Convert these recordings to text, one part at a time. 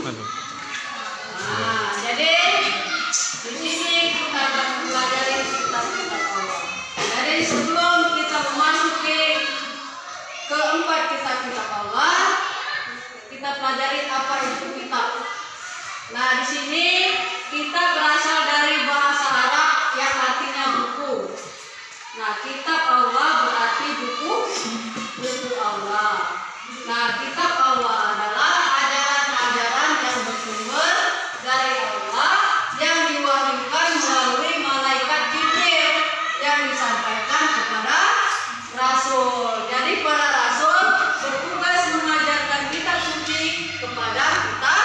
Aduh. Nah, jadi di sini kita akan mempelajari kitab-kitab Allah. Jadi sebelum kita memasuki keempat kitab-kitab Allah, kita pelajari apa itu kitab. Nah, di sini kita berasal dari bahasa Arab yang artinya buku. Nah, kitab Allah berarti buku Allah. Nah, kitab Allah adalah ajaran-ajaran yang bersumber dari Allah yang diwahyukan melalui malaikat Jibril yang disampaikan kepada Rasul. Jadi para Rasul bertugas mengajarkan kitab suci kepada kita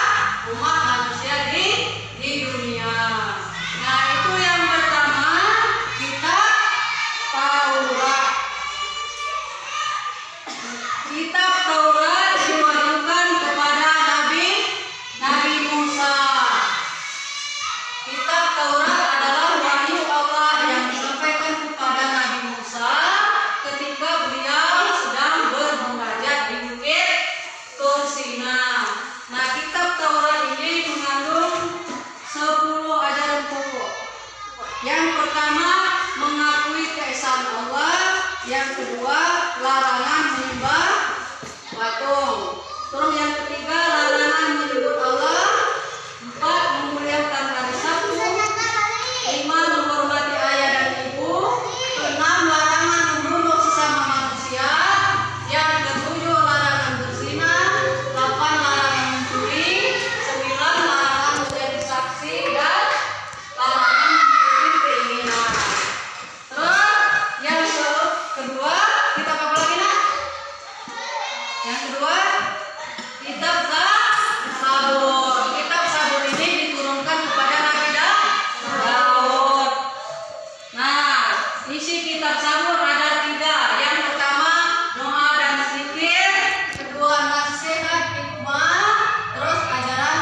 umat manusia di dunia. Nah, itu yang pertama, kitab Taurat. Kitab Taurat diwahyukan kepada Nabi Musa. Kitab Taurat adalah wahyu Allah yang disampaikan kepada Nabi Musa ketika beliau sedang bermunajat di Bukit Tur Sina. Nah, kitab Taurat ini mengandung 10 ajaran pokok. Yang pertama, mengakui keesaan Allah. Yang kedua, larangan menyembah patung. Terus yang ketiga, larangan menyebut Allah. 4, memuliakan hari Sabtu. 5, menghormati ayah dan ibu. 6, larangan membunuh sesama manusia. Yang ketujuh, larangan berzina. 8, larangan mencuri. 9, larangan menjadi saksi. Dan larangan memiliki keinginan. Terus yang kedua, kitab apa lagi, Nak? Yang kedua, kitab Zabur. Kitab Zabur ini diturunkan kepada Nabi Daud. Nah, isi kitab Zabur ada 3. Yang pertama, doa dan zikir. Kedua, nasihat hikmah. Terus ajaran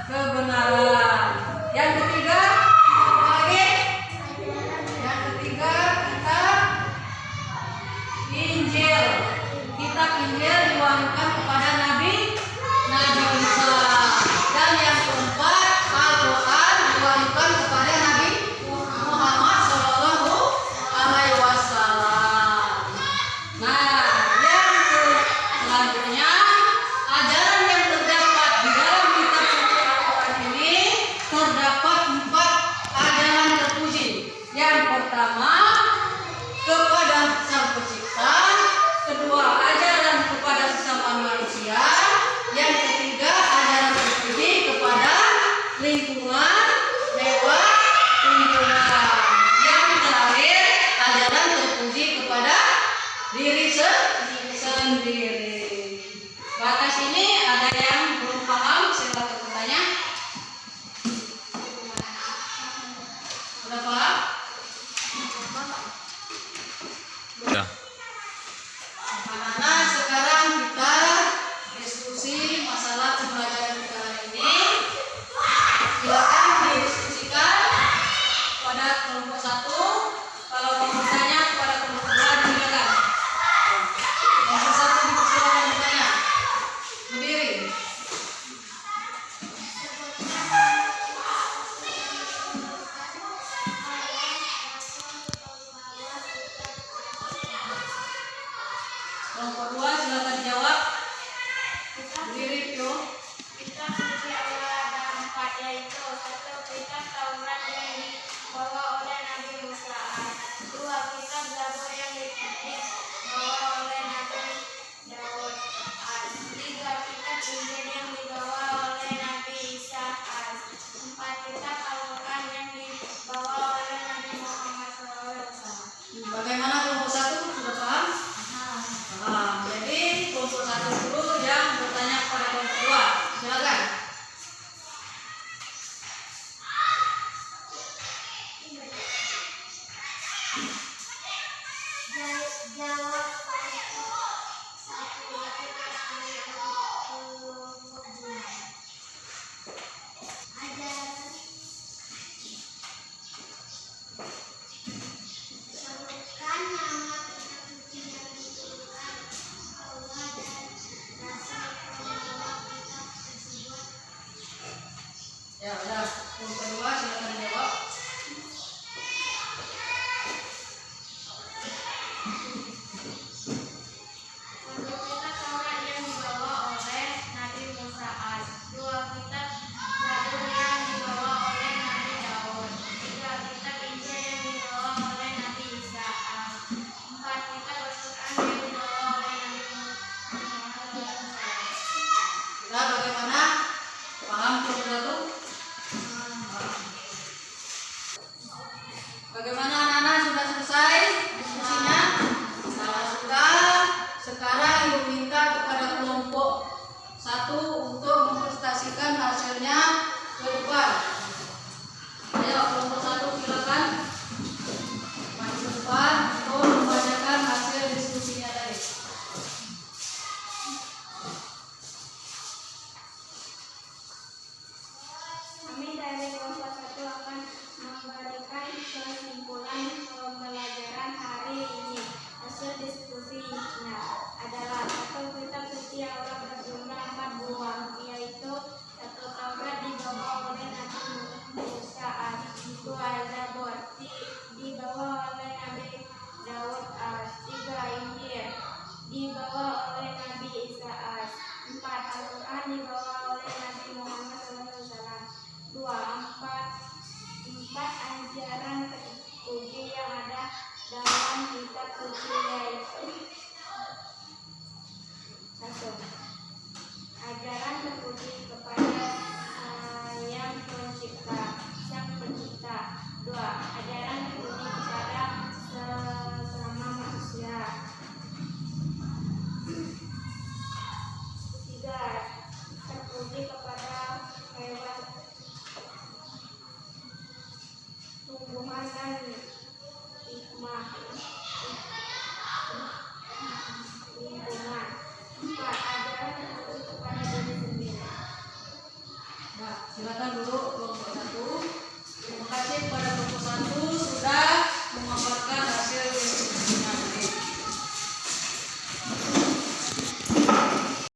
kebenaran. Yang ketiga, apa lagi? Yang ketiga, kitab Injil. Kitab Injil diwahyukan kepada Nabi Isa. Dan yang keempat, Al-Quran diwahyukan kepada Nabi Muhammad SAW. Nah, yang selanjutnya, ajaran yang terdapat di dalam kitab suci Al-Quran ini terdapat 4 ajaran terpuji. Yang pertama, kepada Sang Pencipta. Kedua, ajaran kepada sesama manusia. Yang ketiga, ajaran terpuji kepada lingkungan, lewat lingkungan. Yang terakhir, ajaran terpuji kepada diri sendiri. Batas ini ada yang belum paham, silakan bertanya. Sudah paham? Ya. Anak-anak, sekarang kita diskusi masalah pembelajaran kita hari ini. Silakan didiskusikan pada kelompok 1. Kalau mau bertanya kepada kelompok 2, silakan. Kelompok 1 dipersilakan bertanya. Berdiri. Kelompok 2 silakan jawab. Berdiri, Pio. Kitab suci Allah ada 4, yaitu 1, kitab Taurat yang dibawa oleh Nabi Musa. 2, kitab Zabur yang dibawa oleh Nabi Daud. 3, kitab Injil yang dibawa oleh Nabi Isa. 4, kitab Al-Quran yang dibawa oleh Nabi Muhammad SAW. Bagaimana kelompok 1? Sudah paham? Nah, jadi kelompok 1 dulu yang bertanya kepada kelompok 2. Silakan.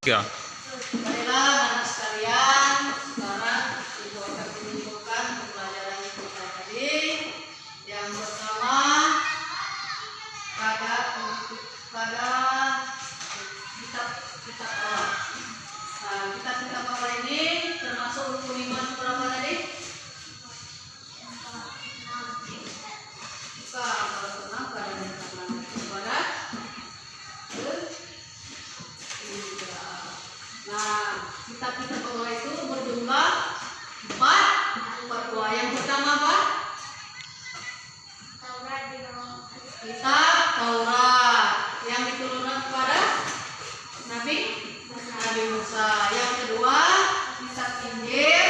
3. Baiklah anak sekalian, sekarang ibu akan menunjukkan pembelajaran kita tadi. Yang pertama pada kitab awal. Nah, kitab awal ini termasuk rukun iman berapa tadi? Bukan, kalau tenang pada kepada ketiga. Nah, kitab awal itu berjumlah 4 buah. Yang pertama apa? Taurat dibawa. Kitab Taurat yang diturunkan kepada Nabi Musa. Yang kedua, kitab Injil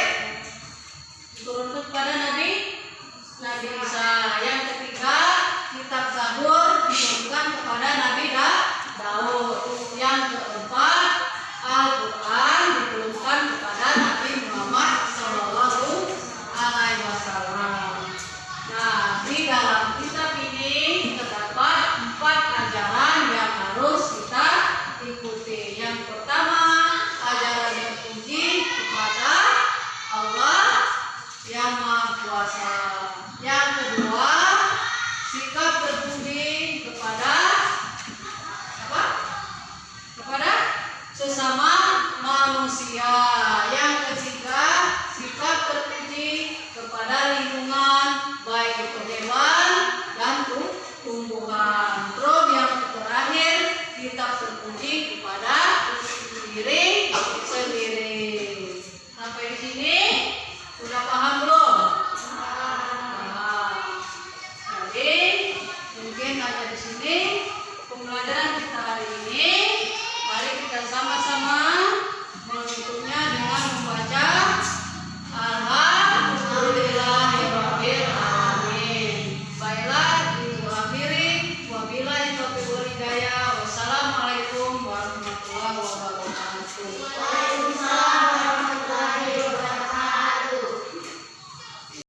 diturunkan kepada Nabi Isa. Yang ketiga, kitab Zabur diturunkan kepada Nabi